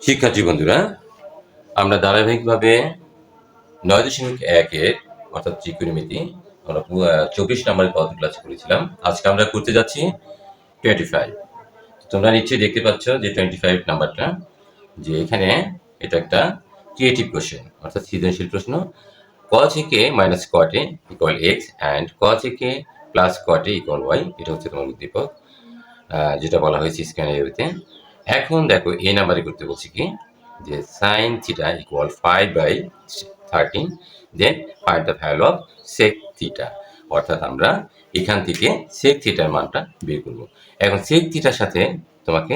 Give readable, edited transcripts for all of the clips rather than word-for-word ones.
শিক্ষার্থী বন্ধুরা, আমরা ধারাবাহিকভাবে ৯.১-এর অর্থাৎ ত্রিকোণমিতি আমরা ২৪ নম্বরের পদ্ধতি ক্লাস করেছিলাম। আজকে আমরা করতে যাচ্ছি 25। তোমরা নিশ্চয়ই দেখতে পাচ্ছ যে 25 নাম্বারটা, যে এখানে এটা একটা ক্রিয়েটিভ কোশ্চেন অর্থাৎ সৃজনশীল প্রশ্ন। ক থেকে মাইনাস কটে ইকুয়াল এক্স অ্যান্ড ক থেকে প্লাস কটে ইকুয়াল ওয়াই, এটা হচ্ছে তোমার উদ্দীপক, যেটা বলা হয়েছে স্ক্যানারিওতে। এখন দেখো এই নাম্বারে করতে বলছি কি, যে sine theta equal 5/13, then find the value of sec theta. অর্থাৎ আমরা এখান থেকে সেক থিটার মানটা বের করব। এখন সেক থিটার সাথে তোমাকে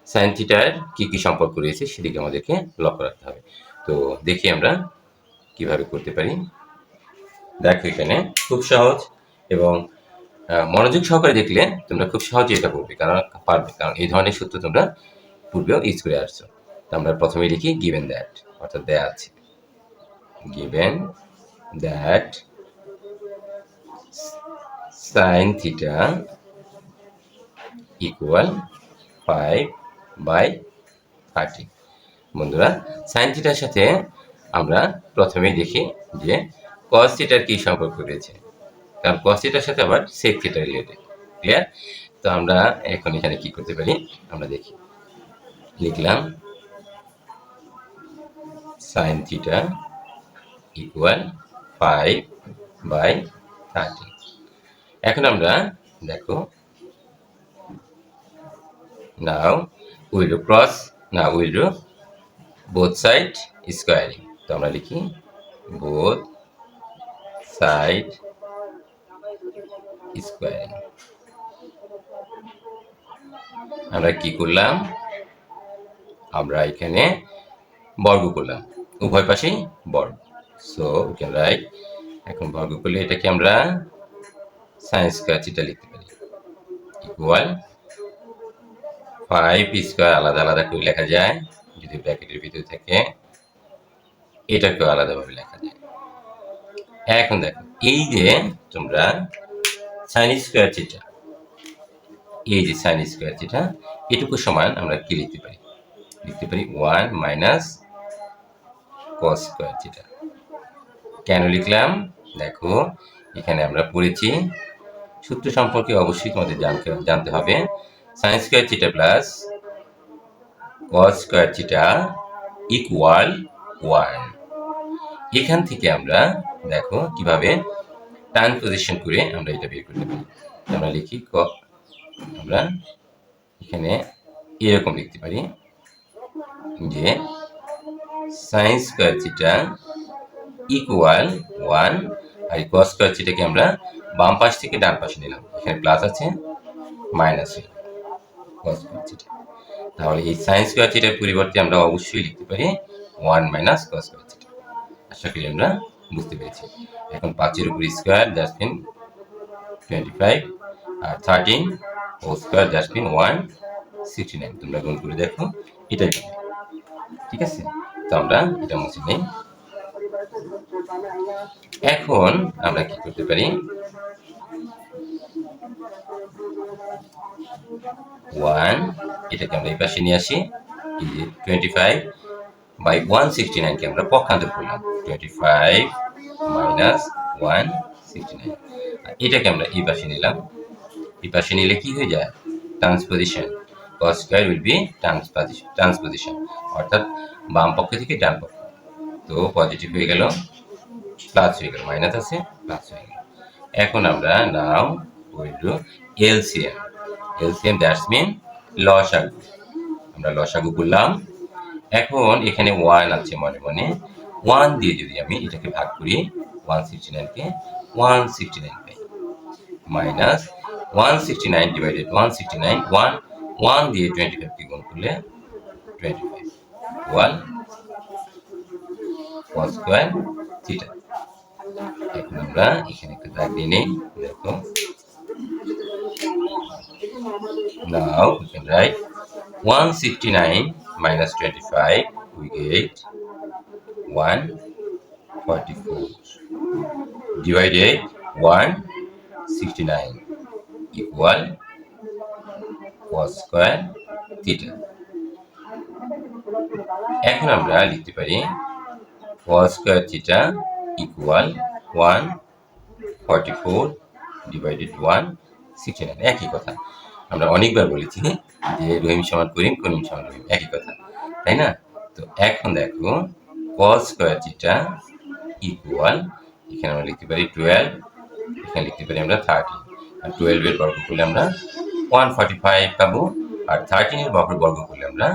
সাইন থিটার কি কি সম্পর্ক রয়েছে সেদিকে আমাদেরকে লক্ষ্য রাখতে হবে। তো দেখি আমরা কিভাবে করতে পারি। দেখো এখানে খুব সহজ, এবং মনোযোগ সহকারে দেখলে তোমরা খুব সহজে এটা করবে, কারণ এই ধরনের সূত্র তোমরা পূর্বেও ইউজ করে আসছো। আমরা প্রথমে লিখি গিভেন দ্যাট, অর্থাৎ দেয়া আছে given that sign theta equal 5/13। বন্ধুরা, সাইন থিটার সাথে আমরা প্রথমেই দেখি যে কস থিটার কি সম্পর্ক রয়েছে, কারণ কস থিটার সাথে আবার সেক থিটা রিলেটেড। ক্লিয়ার? তো আমরা এখন এখানে কি করতে পারি আমরা দেখি। লিখলাম সাইন থিটা ইকুয়াল 5/13। এখন আমরা দেখো, নাও উইল ডু ক্রস, না will do both side squaring. তো আমরা লিখি বোথ সাইড স্কোয়ারিং। আমরা কি করলাম, আমরা এখানে বর্গ করলাম, উভয় পাশেই বর্গ। সো উই ক্যান রাইট, এখন বর্গ করলে এটাকে আমরা সাইন স্কোয়ার থিটা লিখতে পারি ইকুয়াল 5 স্কোয়ার, আলাদা আলাদা করে লেখা যায় যদি ব্র্যাকেটের ভিতরে থাকে, এটাকেও আলাদাভাবে লেখা যায়। এখন দেখো এই যে তোমরা সাইন স্কোয়ার থিটা, এই যে সাইন স্কোয়ার থিটা, এটুকু সমান আমরা কি লিখতে পারি, 1 মাইনাস কস স্কোয়ার থিটা। কেন লিখলাম দেখো, এখানে আমরা পড়েছি সূত্র সম্পর্কে অবশ্যই তোমাদের জানতে হবে। Sine square theta plus cos square theta equal 1। এখান থেকে আমরা দেখো কিভাবে ট্রান্সপোজিশন করে আমরা এটা বের করতে পারি। আমরা লিখি আমরা এখানে এরকম লিখতে পারি যে সাইন স্কোয়ার থিটা ইকুয়াল 1, আর কস স্কোয়ার থিটাকে আমরা বাম পাশ থেকে ডান পাশে নিলাম, এখানে প্লাস আছে মাইনাস হয়ে কস স্কোয়ার থিটা। তাহলে এই সাইন স্কোয়ার থিটার পরিবর্তে আমরা অবশ্যই লিখতে পারি 1 মাইনাস কস স্কোয়ার থিটা। আশা করি আমরা বুঝতে পেরেছি। এখন 5-এর উপর স্কোয়ার জাস্ট মিন 25, আর 13 হোল স্কোয়ার জাস্ট মিন 169। তোমরা গুণ করে দেখো, এটাই পাবে। ঠিক আছে? তো আমরা এটা মুছে নিই। এখন আমরা কি করতে পারি, 1 এটাকে আমরা এই পাশে নিয়ে আসি। এই যে 25/169 কে আমরা পক্ষান্তর করলাম, 25 মাইনাস 169, আর এটাকে আমরা এই পাশে নিলাম। এই পাশে নিলে কি হয়ে যায়, transposition, cos square will be transposition, অর্থাৎ বাম পক্ষ থেকে ডান পক্ষ। তো পজিটিভ হয়ে গেল, প্লাস হয়ে গেল, মাইনাস আছে প্লাস হয়ে গেল। এখন আমরা now will do LCM. LCM that's mean লসাগু। আমরা লসাগু করলাম। এখন এখানে 1 আছে মনে মনে, 1 দিয়ে যদি আমি এটাকে ভাগ করি, 169 কে 169 পাই, মাইনাস 169 ডিভাইডেড 169, 1 দিয়ে 25 কে গুণ করলে 25 1 cos স্কয়ার থিটা। এখন আমরা এখানে একটা দাগ দিয়ে নেই, দেখো now we can write 169 minus 25, we get 144 divided 169 equal cos square theta. এখন আমরা লিখতে পারি cos square theta equal 144 divided 169। একই কথা আমরা অনেকবার বলেছি যে রহিম সমান করিম, করিম সমান রহিম, একই কথা, তাই না? তো এখন দেখো cos স্কয়ার থিটা ইকুয়াল, এখানে আমরা লিখতে পারি 12, এখানে লিখতে পারি আমরা 30, আর 12 এর বর্গ করলে আমরা 145 পাবো, আর 13 এর বর্গ করলে আমরা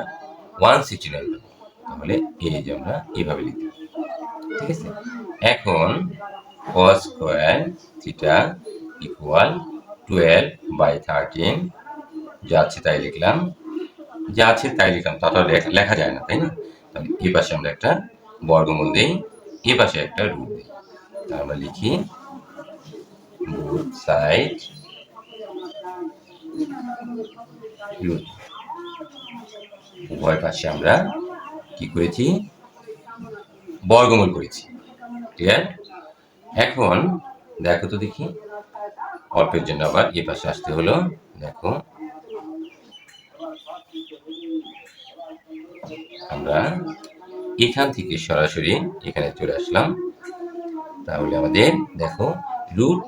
169 পাবো। তাহলে এই যে আমরা এইভাবে লিখতে পারি, ঠিক আছে? এখন cos স্কয়ার থিটা ইকুয়াল 12/13, যা আছে তাই লিখলাম, তাটা লেখা যায় না, তাই না? তাহলে এই পাশে আমরা একটা বর্গমূল দিই, এই পাশে একটা রুট দিই। তাহলে আমরা লিখি both side root। উভয় পাশে আমরা কি করেছি? বর্গমূল করেছি। ক্লিয়ার? এখন দেখো তো দেখি, অল্পের জন্য আবার এই পাশে আসতে হলো। দেখো আমরা এখান থেকে সরাসরি এখানে চলে আসলাম। তাহলে আমাদের দেখো রুট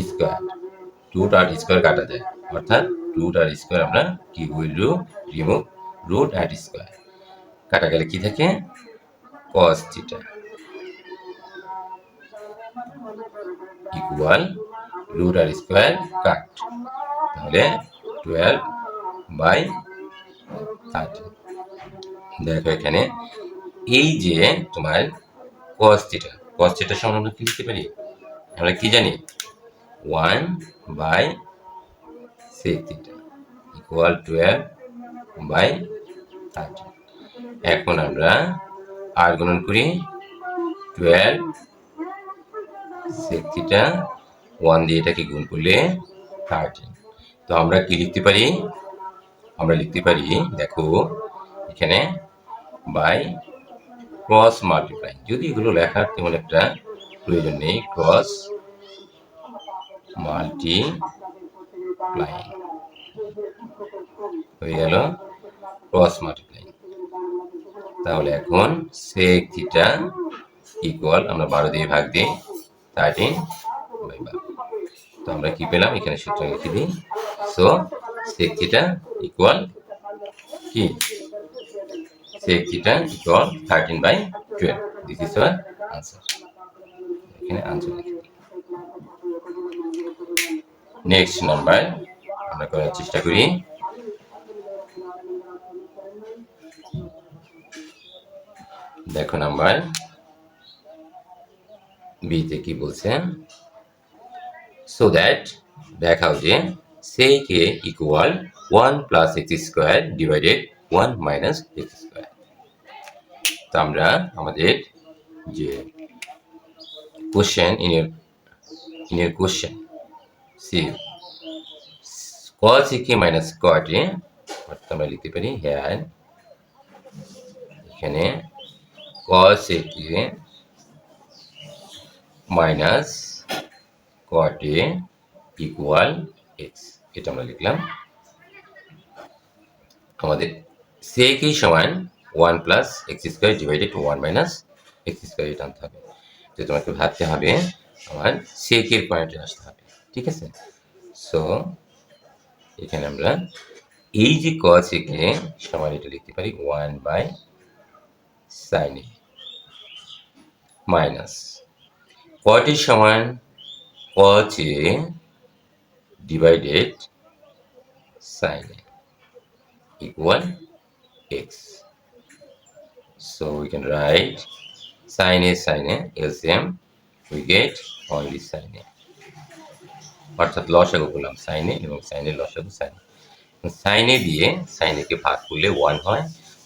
স্কয়ার, রুট আর স্কয়ার কাটা যায়, অর্থাৎ রুট আর স্কয়ার আমরা কি উইল রিমুভ রুট আর স্কয়ার, কাটা গেলে কি থাকে? cos থিটা ইকুয়াল রুট আর স্কয়ার কাট, তাহলে 12/13। দেখো এখানে এই যে তোমার cos থিটা, cos থিটার সমান আমরা কি লিখতে পারি? আমরা কি জানি? 1/sec theta equal 12/13। এখন আমরা আর গুণন করি 12 sec থিটা, 1 দিয়ে এটাকে গুণ করলে 13। তো আমরা কি লিখতে পারি? আমরা লিখতে পারি, দেখো এখানে বাই ক্রস মাল্টিপ্লাই, যদি এগুলো লেখার তেমন একটা প্রয়োজন নেই, ক্রস মাল্টিপ্লাই হয়ে গেল, ক্রস মাল্টিপ্লাই। তাহলে এখন sec থিটা ইকুয়াল, আমরা 12 দিয়ে ভাগ দিই 13/12। তো আমরা কি পেলাম? এখানে সূত্র লিখে দিই। সো sec থিটা ইকুয়াল কি? sec theta equal 13/12। This is our answer. এখানে আনসার লিখে দিই। নেক্সট নাম্বার আমরা করার চেষ্টা করি। দেখো নাম্বার বিতে কি বলছে? সো দ্যাট, দেখাও যে sec a equal 1 plus x square divided 1 minus x square. তো আমরা আমাদের যে কোশ্চেন ইন ইয়ার কোশ্চেন, সি cos a minus cot a, অর্থাৎ আমরা লিখতে পারি হেয়ার, এখানে cos a minus cot a equal x, এটা আমরা লিখলাম। আমাদের sec a সমান 1 plus x square divided 1 minus x square, এটা আনতে হবে। তো তোমাকে ভাবতে হবে, আমার sec এর পয়েন্টে আসতে হবে, ঠিক আছে? সো এখানে আমরা এই যে cos a সমান এটা লিখতে পারি 1/sin a minus cot a সমান cos a divided sin a equal x. So we can write sin a LCM, we get only sin a, অর্থাৎ লসাগু করলাম sin a এবং sin a লসাগু sin a। sin a দিয়ে sin a কে ভাগ করলে 1 হয়,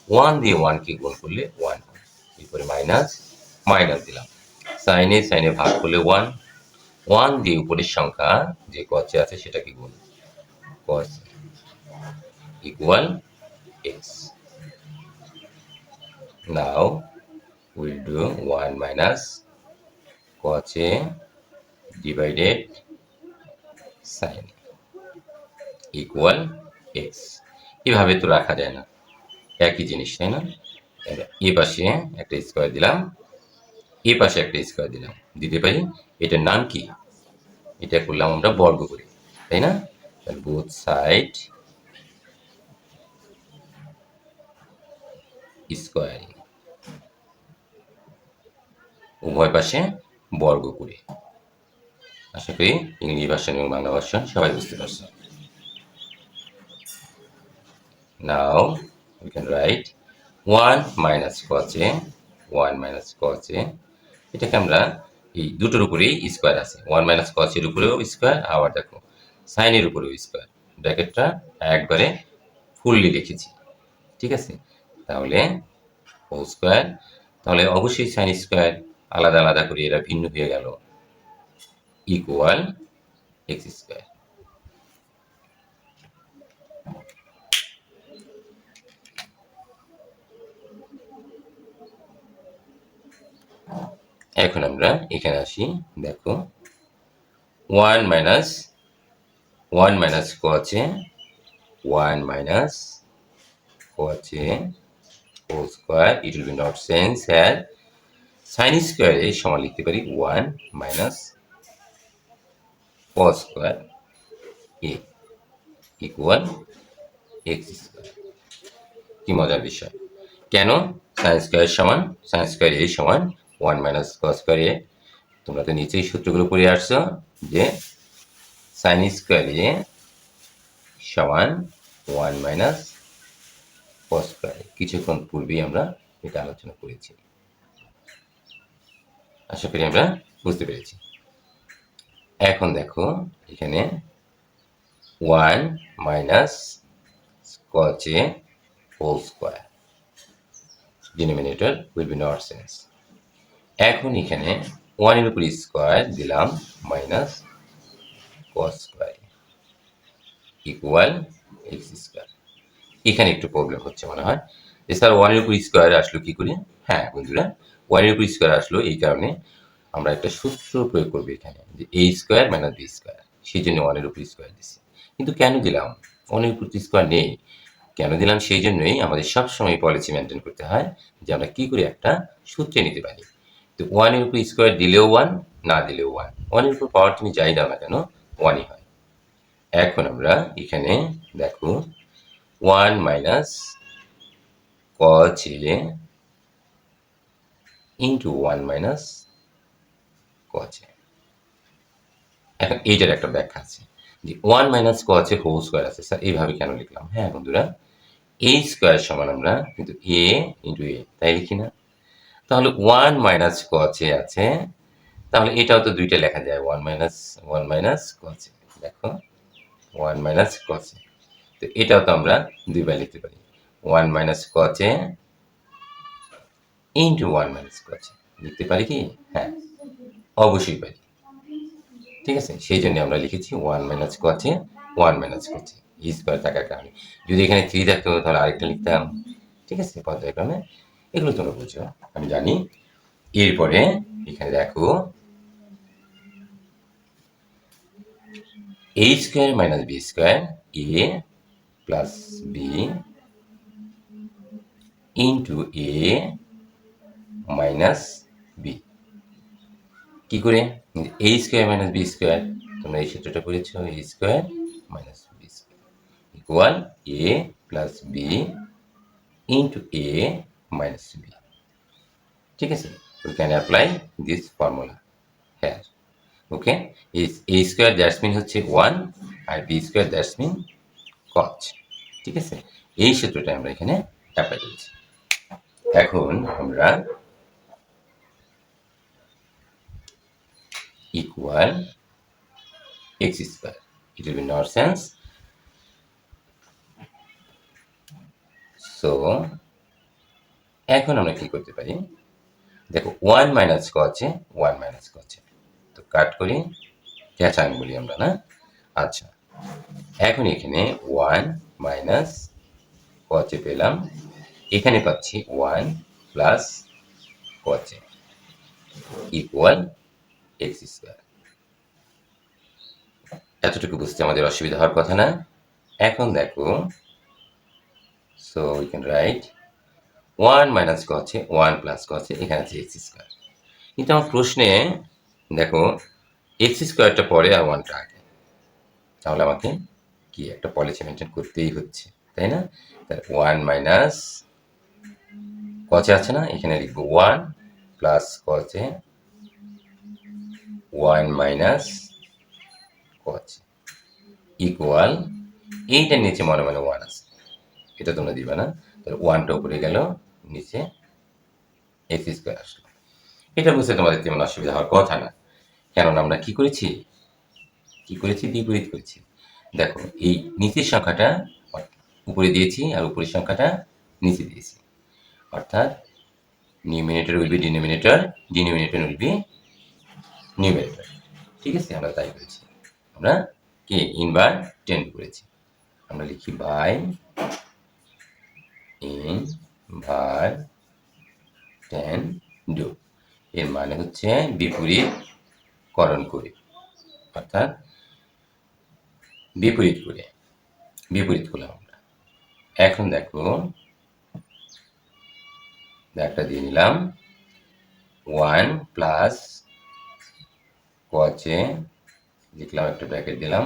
1 দিয়ে 1 কে গুণ করলে 1 হয়, এরপরে মাইনাস দিলাম। sin a sin a ভাগ করলে 1, 1 দিয়ে উপরের সংখ্যা যে cos a আছে সেটাকে গুণ, cos equal x. Now we'll do 1 minus cos a divided sin equal x. এভাবে তো রাখা যায় না, একই জিনিস, তাই না? এ পাশে একটা স্কোয়ার দিলাম, এ পাশে একটা স্কোয়ার দিলাম, দিতে পারি। এটার নাম কি? এটা করলাম আমরা বর্গ করে, তাই না? বোথ সাইড স্কোয়ারিং, উভয় পাশে বর্গ করে। আশা করি ইংরেজি ভার্সন এবং বাংলা ভার্সন সবাই বুঝতে পারছো। নাও we can write 1 minus cos a, 1 minus cos a, এটাকে আমরা এই দুটোর উপরেই স্কোয়ার আছে, 1 মাইনাস cos এর উপরেও স্কোয়ার, আবার দেখো সাইনের উপরেও স্কোয়ার, ব্র্যাকেটটা একবারে ফুললি লিখেছি, ঠিক আছে? তাহলে হোল স্কোয়ার, তাহলে অবশ্যই সাইন স্কোয়ার আলাদা আলাদা করে এরা ভিন্ন হয়ে গেল, ইকুয়াল এক্স স্কোয়ার। এখন আমরা এখানে আসি, দেখো 1 minus cos a, 1 minus cos a whole square, it will be not sense here, sin square এর সমান লিখতে পারি 1 minus cos square a equal x square। কি মজার বিষয়! কেন sin square সমান sin square a সমান 1 minus cos square a? তোমরা তো নিচেই সূত্রগুলো পড়ে আসছো যে sin square a সমান 1 minus cos square, কিছুক্ষণ পূর্বেই আমরা এটা আলোচনা করেছি। আশা করি আমরা বুঝতে পেরেছি। এখন দেখো এখানে 1 minus cos a whole square, denominator will be not sense। এখন এখানে 1 এর উপর স্কোয়ার দিলাম minus cos square equal x square. এখানে একটু প্রবলেম হচ্ছে মনে হয় যে স্যার 1 এর উপর স্কোয়ার আসলো কি করে? হ্যাঁ বন্ধুরা, 1 এর উপর স্কোয়ার আসলো এই কারণে আমরা একটা সূত্র প্রয়োগ করবো এখানে, যে a square minus B square, সেই জন্য 1 এর উপর স্কোয়ার দিচ্ছি। কিন্তু কেন দিলাম? 1 এর উপর স্কোয়ার নেই, কেন দিলাম? সেই জন্যই আমাদের সবসময় পলিসি মেনটেন করতে হয় যে আমরা কি করে একটা সূত্রে নিতে পারি। তো 1 এর উপর স্কোয়ার দিলেও 1, না দিলেও 1, 1 এর উপর পাওয়ার তুমি যাই দাও না কেন 1ই হয়। এখন আমরা এখানে দেখো 1 minus cos a into 1 minus cos a, এখন এইটার একটা ব্যাখ্যা আছে যে 1 minus cos a whole square আছে, স্যার এইভাবে কেন লিখলাম? হ্যাঁ বন্ধুরা, a স্কোয়ার সমান আমরা কিন্তু a ইন্টু a তাই লিখি না? তাহলে 1 মাইনাস cos a আছে, তাহলে এটাও তো দুইটা লেখা যায়, 1 মাইনাস cos a, দেখো 1 মাইনাস cos a, তো এটাও তো আমরা দুইবার লিখতে পারি, 1 minus cos a into 1 minus cos a, লিখতে পারি কি? হ্যাঁ অবশ্যই পারি, ঠিক আছে? সেই জন্য আমরা লিখেছি 1 minus cos a, 1 minus cos a, E square থাকার কারণে। যদি এখানে 3 থাকতো তাহলে আরেকটা লিখতাম, ঠিক আছে? পর্যায়ক্রমে এগুলো তোমরা বুঝো, আমি জানি। এরপরে এখানে দেখো a square minus B square, a plus B into a minus B, কি করে? a square minus B square, তোমরা এই সূত্রটা পড়েছো, a square minus B square equal a plus B into a minus B, ঠিক আছে? We can apply this formula here, okay? is a square that's mean হচ্ছে 1 আর b square that's mean cos, ঠিক আছে? এই সূত্রটা আমরা এখানে অ্যাপ্লাই করেছি। এখন আমরা equal x square, it will be not sense, so এখন আমরা কি করতে পারি? দেখো 1 minus cos a, 1 minus cos a, তো কাট করি, ক্যাচাং বলি আমরা না? আচ্ছা, এখন এখানে 1 মাইনাস cos a পেলাম, এখানে পাচ্ছি 1 plus cos a equal x square. এতটুকু বুঝতে আমাদের অসুবিধা হওয়ার কথা না? এখন দেখো so we can write 1 minus ক আছে 1 প্লাস ক আছে, এখানে আছে এক্স স্কোয়ার। কিন্তু আমার প্রশ্নে দেখো এক্স স্কোয়ারটা পরে আর 1টা আগে, তাহলে আমাকে কি একটা পলিসি মেনটেন করতেই হচ্ছে, তাই না? তাহলে 1 মাইনাস কচে আছে না, এখানে লিখবো 1 প্লাস কচে 1 মাইনাস কচে ইকুয়াল, এইটার নিচে মনে মনে 1 আছে, এটা তোমরা দিবে না। তাহলে 1টা উপরে গেল, নিচে এক্স স্কোয়ার আসলো। এটা বুঝতে তোমাদের তেমন অসুবিধা হওয়ার কথা না, কেননা আমরা কি করেছি বিপরীত করেছি। দেখো এই নিচের সংখ্যাটা উপরে দিয়েছি আর উপরের সংখ্যাটা নিচে দিয়েছি, অর্থাৎ numerator will be denominator, denominator will be numerator. ঠিক আছে, আমরা তাই করেছি। আমরা কে ইনভার টেন করেছি, আমরা লিখি বাই ইনভার টেন ডু। এর মানে হচ্ছে বিপরীতকরণ করে, অর্থাৎ বিপরীত করলাম আমরা। এখন দেখো একটা দিয়ে নিলাম 1 প্লাস কচে, লিখলাম একটা ব্র্যাকেট দিলাম,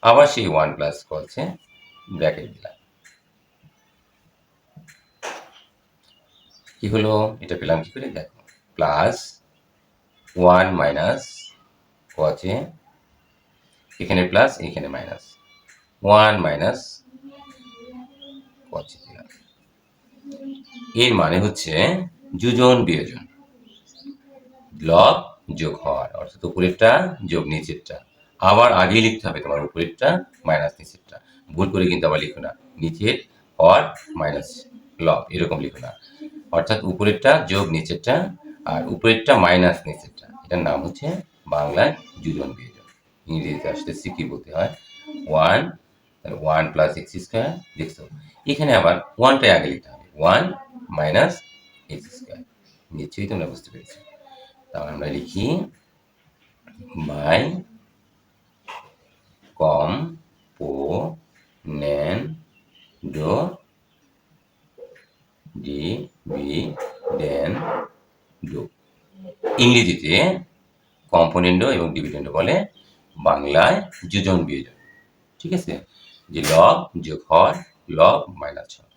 আবার সেই 1 প্লাস কচে ব্র্যাকেট দিলাম। কি হলো, এটা পেলাম কি করে, দেখো প্লাস 1 মাইনাস কচে, এখানে প্লাস এখানে মাইনাস, 1 মাইনাস কচে দিলাম। এর মানে হচ্ছে যোজন বিয়োজন, লব যোগ হর, অর্থাৎ উপরেরটা যোগ নিচেরটা। আবার আগেই লিখতে হবে তোমার উপরেরটা মাইনাস নিচেরটা, ভুল করে কিন্তু আবার লিখো না নিচের হর মাইনাস লব, এরকম লিখো না। অর্থাৎ উপরেরটা যোগ নিচেরটা আর উপরেরটা মাইনাস নিচেরটা, এটার নাম হচ্ছে বাংলায় যোজন বিয়োজন। ইংরেজিতে আসতে কি বলতে হয়, 1 প্লাস এক্স স্কোয়ার, দেখছো এখানে আবার 1টাই আগে লিখতে হবে, 1 মাইনাস এক্স স্কোয়ার। নিশ্চয়ই তোমরা বুঝতে পেরেছো। তাহলে আমরা লিখি বাই কম্পোনেন্ডো ডিভিডেন্ডো। ইংরেজিতে কম্পোনেন্ডো এবং ডিভিডেন্ডো বলে, বাংলায় যোজন বিয়োজন। ঠিক আছে, যে লব যোগ হর, লব মাইনাস হর,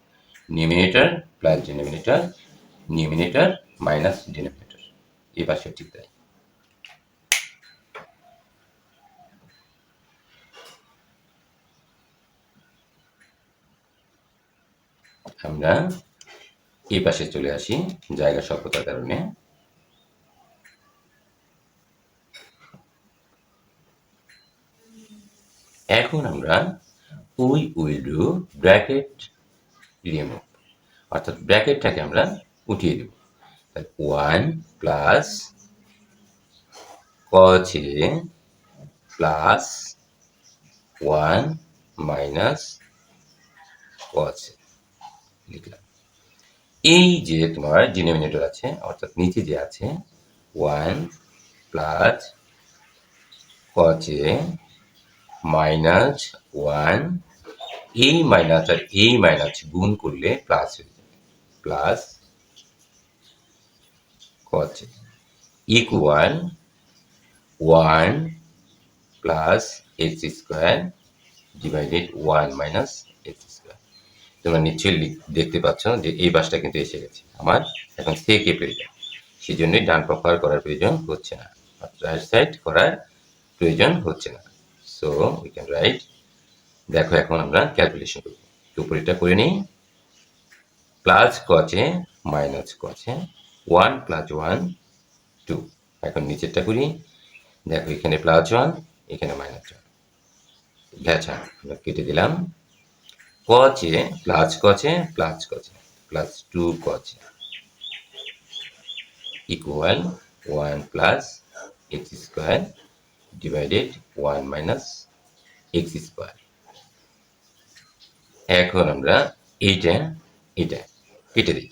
numerator plus denominator, numerator minus denominator, এই পাশে ঠিক তাই। আমরা এই পাশে চলে আসি জায়গা স্বল্পতার কারণে। এখন আমরা we will do bracket remove, অর্থাৎ ব্র্যাকেটটাকে আমরা উঠিয়ে দেব। 1 প্লাস কচে প্লাস 1 মাইনাস কচে লিখলাম। এই যে তোমার ডিনোমিনেটর আছে, অর্থাৎ নিচে যে আছে 1 প্লাস কচে মাইনাস 1, এই মাইনাস আর এই মাইনাস গুণ করলে প্লাস হয়ে যাবে, প্লাস কচে equal 1 plus x square divided 1 minus x square. তোমরা নিশ্চয়ই দেখতে পাচ্ছ যে এই পাশটা কিন্তু এসে গেছে আমার, এখন সেকে প্রয়োজন, সেই জন্যই ডান পক্ষ আর করার প্রয়োজন হচ্ছে না, রাইট সাইড করার প্রয়োজন হচ্ছে না। সো উই ক্যান রাইট, দেখো এখন আমরা ক্যালকুলেশন করব, উপরেটা করে নিই, প্লাস কচে মাইনাস কচে 1 প্লাস 1 2। এখন নিচেরটা করি, দেখো এখানে প্লাস 1 এখানে মাইনাস 1, আচ্ছা আমরা কেটে দিলাম, কচে প্লাস কচে প্লাস কচে প্লাস 2 কচে equal 1 plus x square divided 1 minus x square. এখন আমরা এইটা কেটে দিই,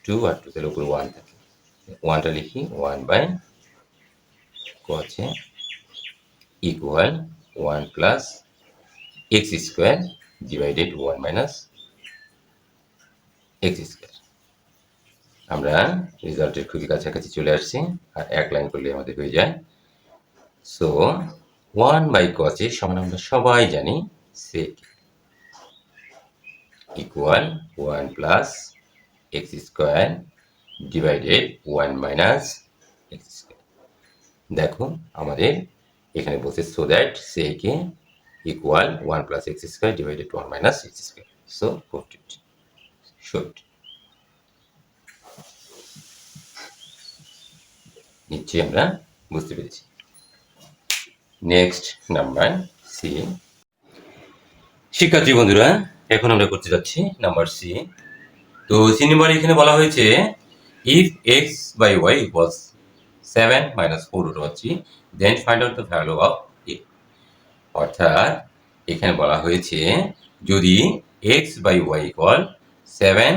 2 আর 2 তার উপরে 1 থাকে, 1টা লিখি 1 বাই কচে equal 1 plus x square divided 1 minus x square. আমরা রেজাল্টের খুবই কাছাকাছি চলে আসছি, আর এক লাইন করলে আমাদের হয়ে যায়। সো 1/cos a সমান আমরা সবাই জানি sec equal 1 plus x square divided 1 minus x square. দেখো আমাদের এখানে বলছে so that sec a equal 1 plus x square divided 1 minus x square. So put it should. নিশ্চয়ই আমরা বুঝতে পেরেছি। Next number C. শিক্ষার্থী বন্ধুরা, এখন আমরা করতে যাচ্ছি নাম্বার সি। তো সি নাম্বার এখানে বলা হয়েছে if x by y equals 7 minus 4√3 then find out the value of a. অর্থাৎ এখানে বলা হয়েছে যদি x by y equal 7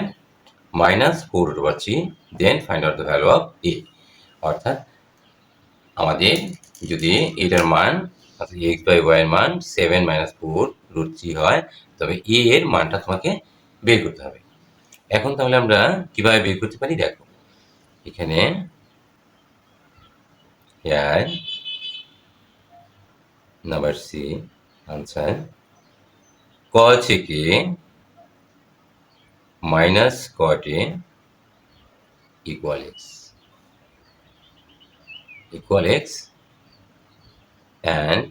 minus 4/3 then find out the value of a. অর্থাৎ আমাদের যদি এটার মান অর্থাৎ এক্স বাই ওয়াই এর মান 7 মাইনাস 4√3 হয়, তবে এ এর মানটা তোমাকে বের করতে হবে। এখন তাহলে আমরা কিভাবে বের করতে পারি দেখো, এখানে number C answer cos a minus cot a equal x and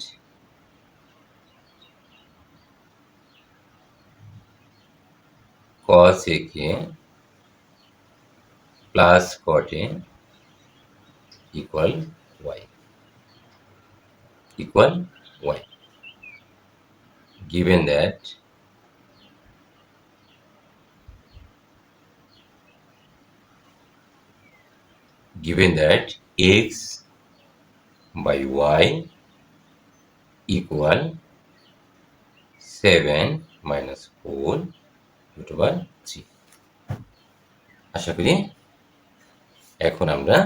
cos a plus cot a equal y. Given that x by y equal 7 minus 4√3। আশা করি এখন আমরা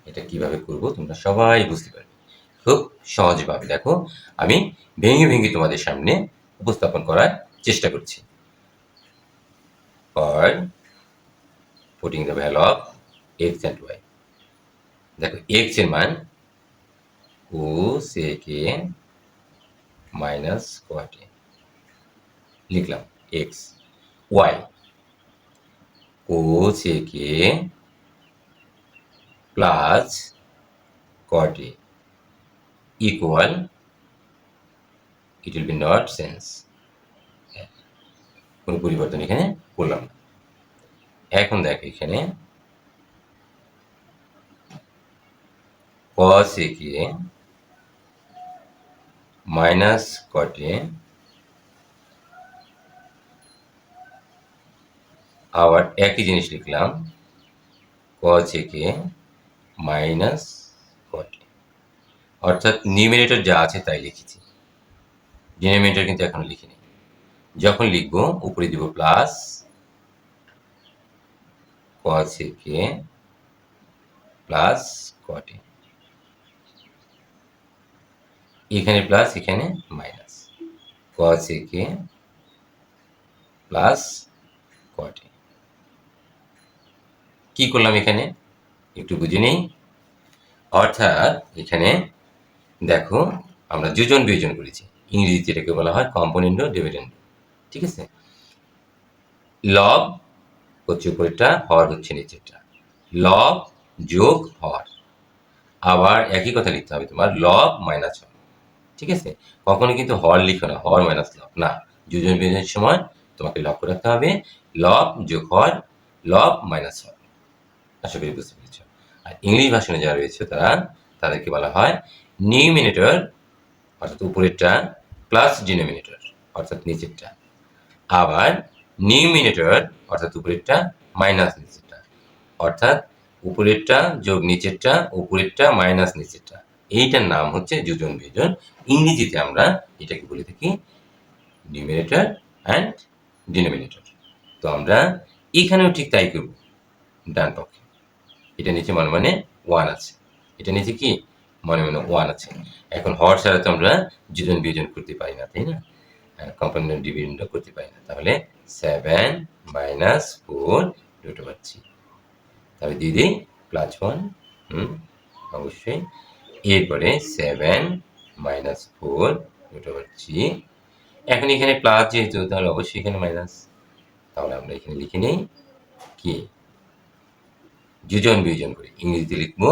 এটা কিভাবে করব তোমরা সবাই বুঝতে পারবে খুব সহজভাবে। দেখো আমি ভেঙে ভেঙে তোমাদের সামনে উপস্থাপন করার চেষ্টা করছি। For putting the value of x and y, দেখো x এর মান cos a minus cot a লিখলাম x, y cos a plus cot a equal, it will be not sense, কোনো পরিবর্তন এখানে করলাম না। এখন দেখো এখানে cos a minus cot a আবার একই জিনিস লিখলাম cos a minus cot a, অর্থাৎ নিউমারেটর যা আছে তাই লিখেছি, ডিনোমিনেটর কিন্তু এখনো লিখিনি। যখন লিখবো উপরে দিব plus cos a plus cot a, এখানে প্লাস এখানে minus cos a plus cot a। কি করলাম এখানে একটু বুঝে নেই। অর্থাৎ এখানে দেখো আমরা যোজন বিয়োজন করেছি, ইংরেজিতে এটাকে বলা হয় কম্পোনেন্ডো ডিভিডেন্ডো, ঠিক আছে। লব হচ্ছে উপরেরটা, হর হচ্ছে নিচেরটা, লব যোগ হর। আবার একই কথা লিখতে হবে তোমার লব মাইনাস হর, ঠিক আছে। কখনো কিন্তু হর লিখো না, হর মাইনাস লব না, যোজন বিয়োজনের সময় তোমাকে লক্ষ্য রাখতে হবে লব যোগ হর, লব মাইনাস হর। আশা করি বুঝতে পেরেছ। আর ইংলিশ ভাষণে যারা রয়েছে তাদেরকে বলা হয় নিউমিনেটর অর্থাৎ উপরেরটা প্লাস ডিনোমিনেটর অর্থাৎ নিচেরটা, আবার নিউমিনেটর অর্থাৎ উপরেরটা মাইনাস নিচেরটা, অর্থাৎ উপরেরটা যোগ নিচেরটা, উপরেরটা মাইনাস নিচেরটা, এইটার নাম হচ্ছে যোজন বিয়োজন। ইংরেজিতে আমরা এটাকে বলে থাকি নিউমিনেটর অ্যান্ড ডিনোমিনেটর। তো আমরা এখানেও ঠিক তাই করব, ডান পক্ষে এটা নিচে মনে মনে 1 আছে, এটা নিচে কি মনে মনে 1 আছে। এখন হর ছাড়া তো আমরা যোজন বিয়োজন করতে পারি না, তাই না। কম্পাউন্ড ডিভিডেন্ড করতে পারি না, তাহলে 7 মাইনাস 4 রুট ওভার 3, তাহলে দিদি +1, অবশ্যই। এরপরে 7 মাইনাস 4 রুট ওভার 3, এখন এখানে প্লাস যেহেতু তাহলে অবশ্যই এখানে মাইনাস, তাহলে আমরা এখানে লিখে নিই কি যোজন বিয়োজন করে ইংরেজিতে লিখবো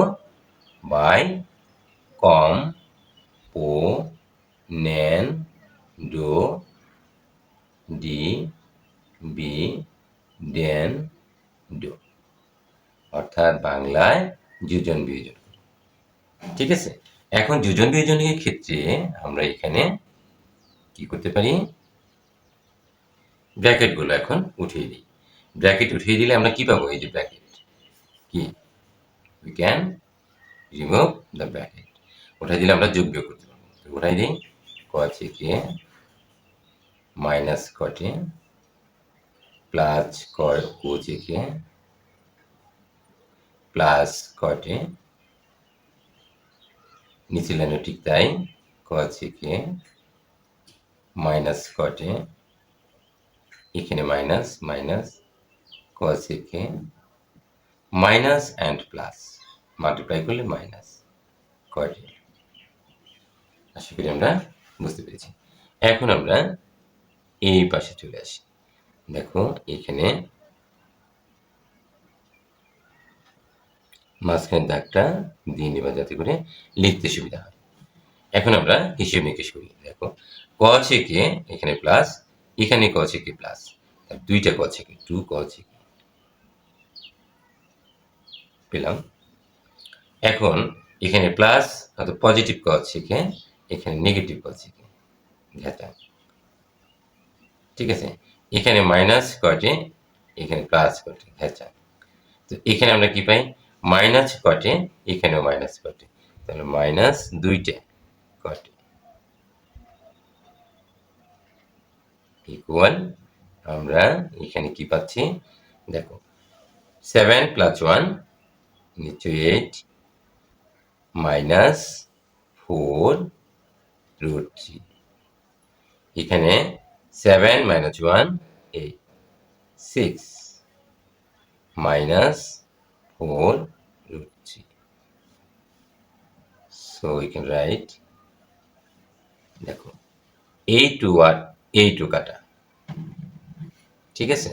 বাই কম ও নেন ডো ডি বি ডেন ডো, অর্থাৎ বাংলায় যোজন বিয়োজন। ঠিক আছে, এখন যোজন বিয়োজনের ক্ষেত্রে আমরা এখানে কি করতে পারি, ব্র্যাকেটগুলো এখন উঠিয়ে দিই। ব্র্যাকেট উঠিয়ে দিলে আমরা কি পাবো, এই যে ব্র্যাকেট কি, we can remove the bracket, উঠাই দিলে আমরা যোগ বিয়োগ করতে পারবো। উঠাই দিই কচেকে মাইনাস কটে প্লাস কোচেকে প্লাস কটে, নিচে লাইনও ঠিক তাই, কচেকে মাইনাস কটে, এখানে মাইনাস মাইনাস কচেকে মাইনাস অ্যান্ড প্লাস, মাল্টিপ্লাই করলে মাইনাস কটে। আশা করি আমরা বুঝতে পেরেছি। এখন আমরা এই পাশে চলে আসি। দেখো এখানে মাঝখানে দাগটা দিয়ে নেবা যাতে করে লিখতে সুবিধা হয়। এখন আমরা হিসেব নিকেশ করি। দেখো ক থেকে এখানে প্লাস, এখানে ক থেকে প্লাস, দুইটা ক থেকে 2 ক থেকে পেলাম। এখন এখানে প্লাস অর্থাৎ পজিটিভ ক থেকে, এখানে নেগেটিভ ক থেকে ঘেটা। ঠিক আছে, এখানে মাইনাস কটে, এখানে প্লাস কটে ঘেটা। তো এখানে আমরা কি পাই, মাইনাস কটে, এখানেও মাইনাস কটে, তাহলে মাইনাস দুইটা কটে ইকুয়াল, আমরা এখানে কি পাচ্ছি দেখো 7 + 1 নিশ্চয়ই 8 মাইনাস 4 রুট 3, এখানে 7 - 1 8 6 minus 4 root 3, so we can write, দেখো এই 2 আর এই 2 কাটা। ঠিক আছে,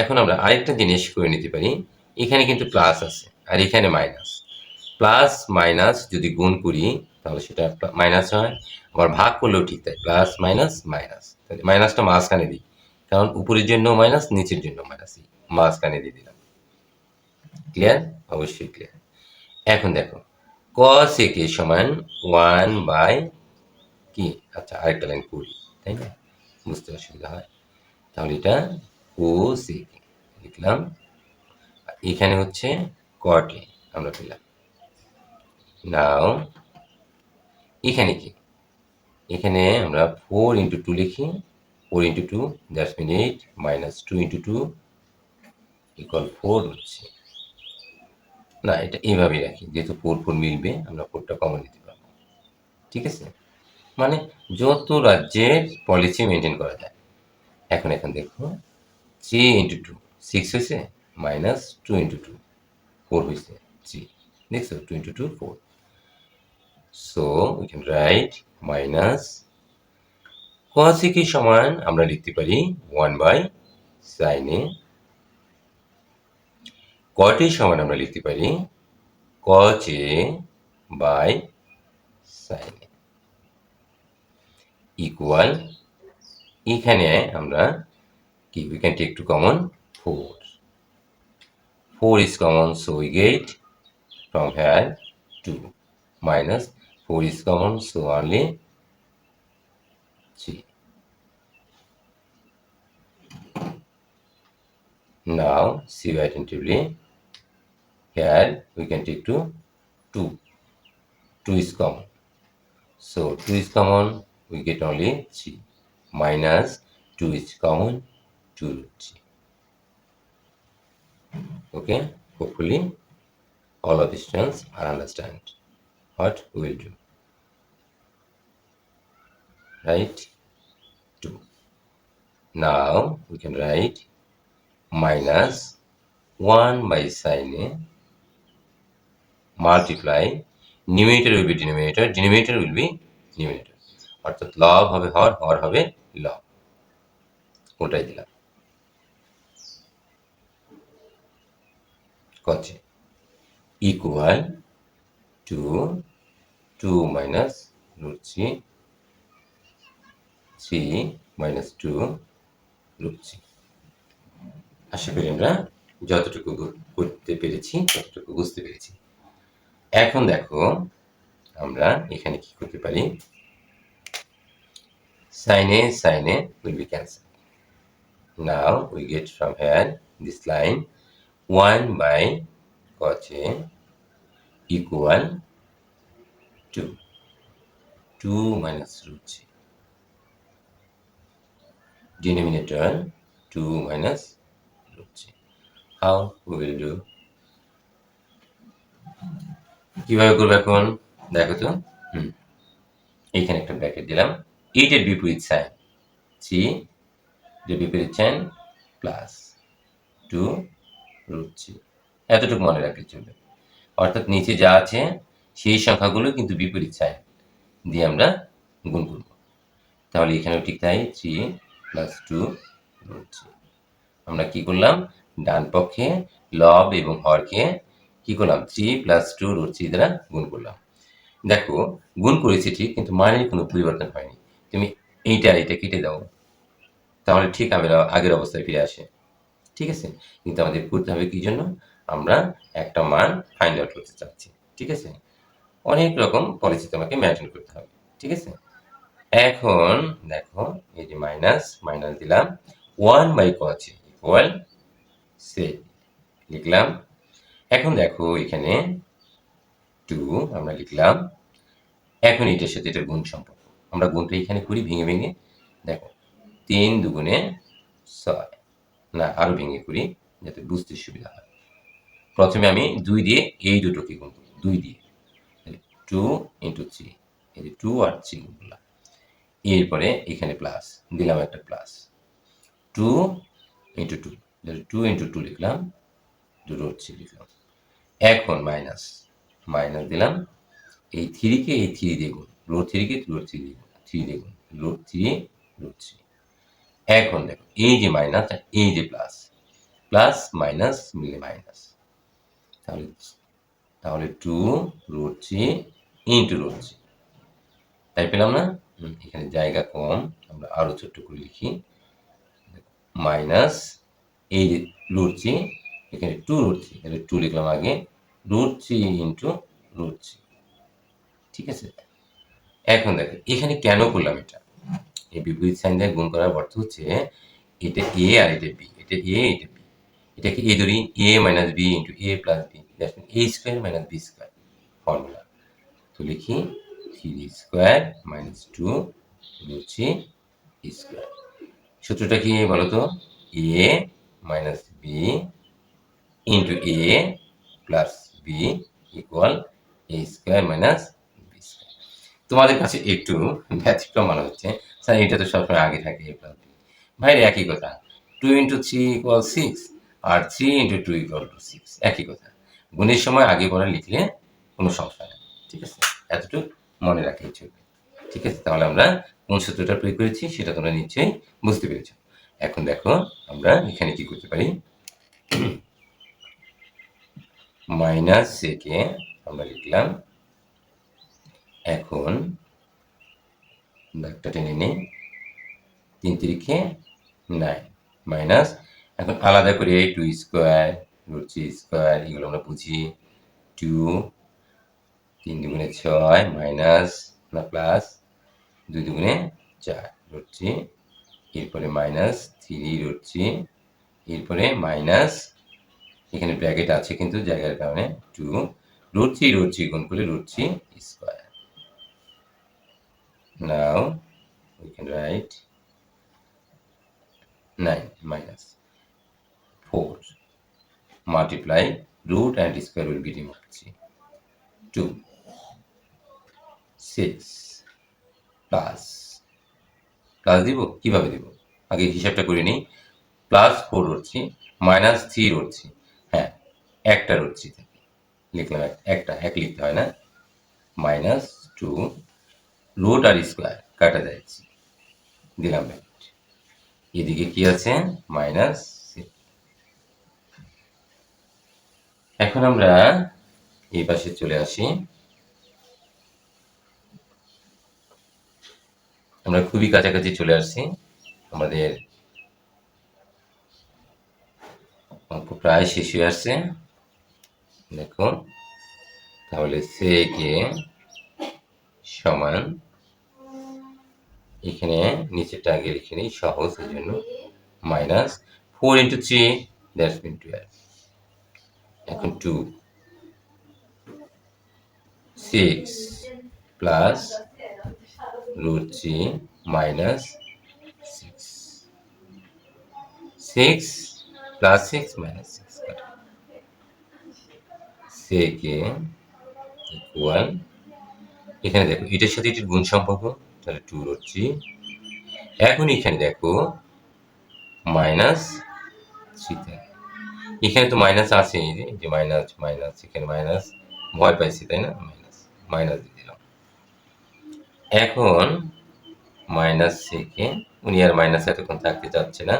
এখন আমরা আরেকটা জিনিস করে নিতে পারি, এখানে কিন্তু প্লাস আছে আর এখানে মাইনাস, প্লাস মাইনাস যদি গুণ করি তাহলে সেটা মাইনাস হয়, আবার ভাগ করলেও ঠিক তাই, প্লাস মাইনাস মাইনাস, তাহলে মাইনাসটা মাঝখানে দিই, কারণ উপরের জন্য মাইনাস নিচের জন্য মাইনাস, মাঝখানে দিয়ে দিলাম। ক্লিয়ার, অবশ্যই ক্লিয়ার। এখন দেখো cos a সমান 1 বাই কি, আচ্ছা আরেকটা লাইন করি তাই না, বুঝতে অসুবিধা হয়, তাহলে এটা cos a লিখলাম, এখানে হচ্ছে cot a আমরা পেলাম। নাও এখানে কি, এখানে আমরা 4 × 2 লিখি, 4 × 2 দ্যাটস মিন 8 মাইনাস 2 × 2 ইকুয়াল 4 হচ্ছে না, এটা এইভাবেই রাখি, যেহেতু 4 4 মিলবে আমরা 4টা কমন নিতে পারবো। ঠিক আছে, মানে যত রাজ্যের পলিসি মেনটেন করা যায়। এখন দেখো 3 × 2 6 হয়েছে, মাইনাস 2 × 2 4 হয়েছে 3, দেখছো 2 × 2 4, so we can write minus cos a সমান আমরা লিখতে পারি 1/sin a, cot a সমান আমরা লিখতে পারি cos a/sin a ইকুয়াল, এখানে আমরা কি we can take to common 4 is common, so we get from here 2 minus 4 is common, so only 3. Now see attentively, here we can take to 2 is common, so 2 is common, we get only 3 minus 2 is common, 2 root 3. Okay, hopefully all of the students are understand what we will do, right? Now we can write minus 1 by sin A multiply numerator will be denominator will be numerator, অর্থাৎ লব হবে হর, হর হবে লব, ওটাই দিলাম কত equal to 2 minus root 3 minus 2 root 3। আশা করি আমরা যতটুকু করতে পেরেছি ততটুকু বুঝতে পেরেছি। এখন দেখো আমরা এখানে কি করতে পারি, sin A will be cancelled. Now we get from here this line 1 by cos A equal to 2 minus root 3, denominator 2 minus root 3. How we will do? কিভাবে করবো এখন দেখো তো, এইখানে একটা ব্র্যাকেট দিলাম, এইটার বিপরীত সাইন 3 এর বিপরীত সাইন প্লাস 2 root 3, এতটুকু মনে রাখলে চলবে। অর্থাৎ নিচে যা আছে সেই সংখ্যাগুলো কিন্তু বিপরীত সাইন দিয়ে আমরা গুণ করব। তাহলে এখানেও ঠিক তাই 3 প্লাস 2 root 3। আমরা কি করলাম, ডান পক্ষে লব এবং হরকে কি করলাম 3 প্লাস 2 root 3 দ্বারা গুণ করলাম। দেখো গুণ করেছি ঠিক, কিন্তু মানের কোনো পরিবর্তন হয়নি। তুমি এইটা এটা কেটে দাও, তাহলে ঠিক আগের অবস্থায় ফিরে আসে, ঠিক আছে। কিন্তু আমাদের করতে হবে কি জন্য, আমরা একটা মান ফাইন্ড আউট করতে চাচ্ছি, ঠিক আছে। অনেক রকম পলিসি তোমাকে মেনটেন করতে হবে, ঠিক আছে। এখন দেখো এই যে মাইনাস মাইনাস দিলাম, 1 বাই cos ইকুয়াল সে লিখলাম। এখন দেখো এখানে 2 আমরা লিখলাম। এখন এটার সাথে এটার গুণ সম্পর্ক, আমরা গুণটা এখানে করি ভেঙে ভেঙে। দেখো 3 দুগুণে 6, না আরো ভেঙে করি যাতে বুঝতে সুবিধা হয়। প্রথমে আমি 2 দিয়ে এই দুটোকে গুণ করি, 2 দিয়ে 2 ইন্টু 3, এই যে 2 আর 3 গুণ করলাম। এরপরে এখানে প্লাস দিলাম, একটা প্লাস 2 ইন্টু 2, 2 ইন্টু 2 লিখলাম, 2 root 3 লিখলাম। এখন মাইনাস মাইনাস দিলাম, এই 3 কে এই 3 দিয়ে গুণ, root 3 কে root 3 দিয়ে গুণ, 3 দিয়ে গুণ, root 3 root 3। এখন দেখো এই যে মাইনাস আর এই যে প্লাস, প্লাস মাইনাস মিলে মাইনাস, তাহলে তাহলে 2 root 3 ইন্টু root 3, তাই পেলাম না। এখানে জায়গা কম, আমরা আরো ছোট্ট করে লিখি, মাইনাস এই যে root 3, এখানে 2 root 3, তাহলে 2 লিখলাম আগে, root 3 ইন্টু root 3, ঠিক আছে। এখন দেখো এখানে কেন করলাম এটা, এই বিপরীত সাইন দিয়ে গুণ করার অর্থ হচ্ছে এটা এ আর এটা বি, এটা এ এটা বি, এটাকে এ ধরি a minus b into a plus b, that's mean a square minus B square formula. তো লিখি 3 স্কোয়ার মাইনাস 2 root 3 স্কোয়ার। সূত্রটা কি বলো তো, এ minus b into a plus B equal A square minus B square. তোমাদের কাছে একটু ব্যতিক্রম মনে হচ্ছে, স্যার এটা তো সবসময় আগে থাকে এ প্লাস বি। ভাইরে একই কথা, 2 ইন্টু 3 ইকুয়াল 6 আর 3 ইন্টু 2 ইকুয়াল টু 6, একই কথা। গুণের সময় আগে পরে লিখলে কোনো সমস্যা নেই, ঠিক আছে। এতটুকু মনে রাখলেই চলবে, ঠিক আছে। তাহলে আমরা কোন সূত্রটা প্রয়োগ করেছি সেটা তোমরা নিশ্চয়ই বুঝতে পেরেছ। এখন দেখো আমরা এখানে কি করতে পারি, মাইনাস একে আমরা লিখলাম, এখন দাগটা টেনে নিই, 3 তিরিখে 9 মাইনাস, এখন আলাদা করে 2 স্কোয়ার root 3 স্কোয়ার এগুলো আমরা বুঝি, 2 3 দুগুণে 6 মাইনাস না প্লাস 2 দুগুণে 4 root 3, এরপরে মাইনাস 3 root 3, এরপরে মাইনাস এখানে ব্র্যাকেট আছে কিন্তু জায়গার কারণে 2 root 3 গুণ করলে root 3 square. Now we can write 9 minus 4 multiply root and square will be removed, 2 6 plus plus দিব, কিভাবে দিব, আগে হিসাবটা করে নিই। +4 রুটছি, -3 রুটছি, হ্যাঁ একটা রুটছি থাকে, লিখলাম একটা, এক লিখতে হয় না, -2 রুট আর স্কোয়ার কাটা যাচ্ছে, দিলাম ব্র্যাকেট। এদিকে কি আছে, -6। এখন আমরা এই পাশে চলে আসি। আমরা খুবই কাছাকাছি চলে আসছি, আমাদের অঙ্ক প্রায় শেষ হয়ে আসছে। দেখো তাহলে সেকে সমান, এখানে নিচেরটা আগে লিখে নিই সহজ এই জন্য, -4 × 3 দ্যাটস মিন 12। এখন 2 6 প্লাস √3 -6 6 প্লাস 6 -6 কাটা, সেকে ইকুয়াল, এখানে দেখো এটার সাথে এটার গুণ সম্পর্ক, তাহলে 2√3। এখন এখানে দেখো -3 থাকে, এখানে তো মাইনাস আছে, এই যে মাইনাস মাইনাস, এখানে মাইনাস, ভয় পাইছি তাই না, মাইনাস মাইনাস দিয়ে দিলাম। এখন মাইনাস থেকে উনি আর মাইনাস এতক্ষণ থাকতে চাচ্ছে না।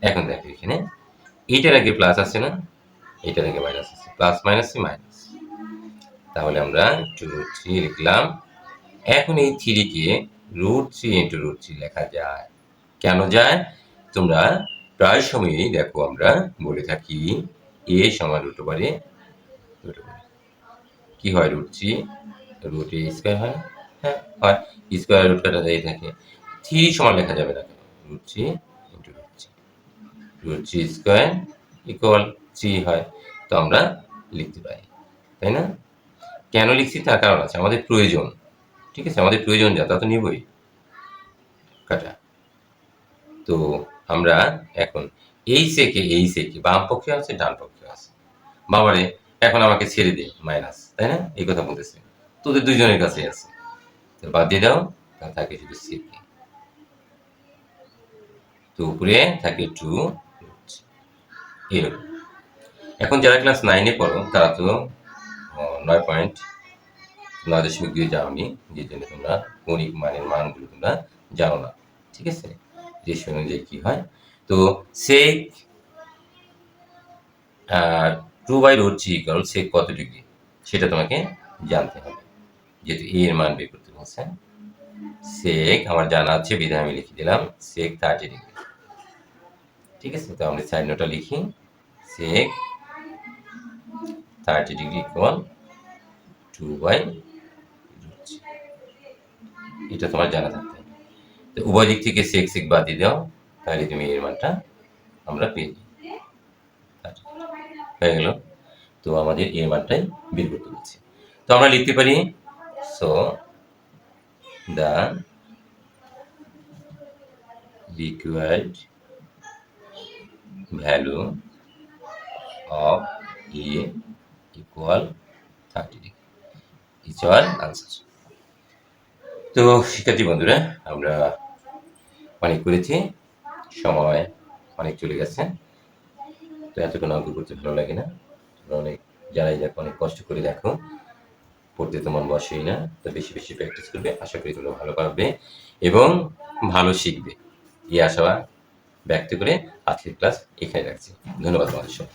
এখন দেখো এখানে এইটার আগে প্লাস আছে না, এইটার আগে মাইনাস আছে, প্লাস মাইনাসে মাইনাস, তাহলে আমরা 2√3 লিখলাম। এখন এই 3 কে √3 × √3 লেখা যায়। কেন যায়, তোমরা প্রায় সময়ই দেখো আমরা বলে থাকি a সমান √a, কি হয় √3 √a স্কয়ার হয়, হ্যাঁ হয়, স্কয়ার রুট কাটা যায় থাকে। 3 সমান লেখা যাবে না কেন, √3 × √3 স্কয়ার ইকুয়াল 3 হয়, তো আমরা লিখতে পারি, তাই না? কেন লিখছি তার কারণ আছে, আমাদের প্রয়োজন, ঠিক আছে, আমাদের প্রয়োজন যা তা তো নিবই কাটা। তো আমরা এখন এই সেকে বাম পক্ষে আছে ডান পক্ষে আছে, বাবারে এখন আমাকে ছেড়ে দে মাইনাস, তাই না, এই কথা বলতেছে, তোদের দুইজনের কাছে আছে, তো বাদ দিয়ে দাও, তাহলে থাকে শুধু সেকে, তো উপরে থাকে 2 এরকম। এখন যারা ক্লাস 9-এ পড়ো তারা তো 9.2 যাওনি, যে জন্য তোমরা কৌণিক মানের মানগুলো তোমরা জানো না, ঠিক আছে, রেশিও অনুযায়ী কি হয়। তো সেক 2/√3 কারণ সেক কত ডিগ্রি সেটা তোমাকে জানতে হবে, যেহেতু এ এর মান বের করতে বলছে। সেক আমার জানা আছে বিধায় আমি লিখে দিলাম সেক 30 ডিগ্রি, ঠিক আছে, তো আমরা সাইড নোটটা লিখি, সেক 30 ডিগ্রি ইকুয়াল 2/√3, এটা তোমার জানা থাকতে হবে। তো উভয় দিক থেকে সেক সেক বাদ দিয়ে দাও, তাহলে তুমি এর মানটা আমরা পেয়ে যাই, হয়ে গেল। তো আমাদের এর মানটাই বের করতে বলছি, তো আমরা লিখতে পারি, so the required value of A equal 30 degree is our answer. তো শিক্ষার্থী বন্ধুরা, আমরা অনেক করেছি, সময় অনেক চলে গেছে, তো এতক্ষণ অঙ্ক করতে ভালো লাগে না, তোমরা অনেক যারাই দেখো অনেক কষ্ট করে দেখো, পড়তে তো মন বসেই না, তো বেশি বেশি প্র্যাকটিস করবে, আশা করি তোমরা ভালো পারবে এবং ভালো শিখবে, এই আশা ব্যক্ত করে আজকের ক্লাস এখানে রাখছি। ধন্যবাদ তোমাদের সবাই।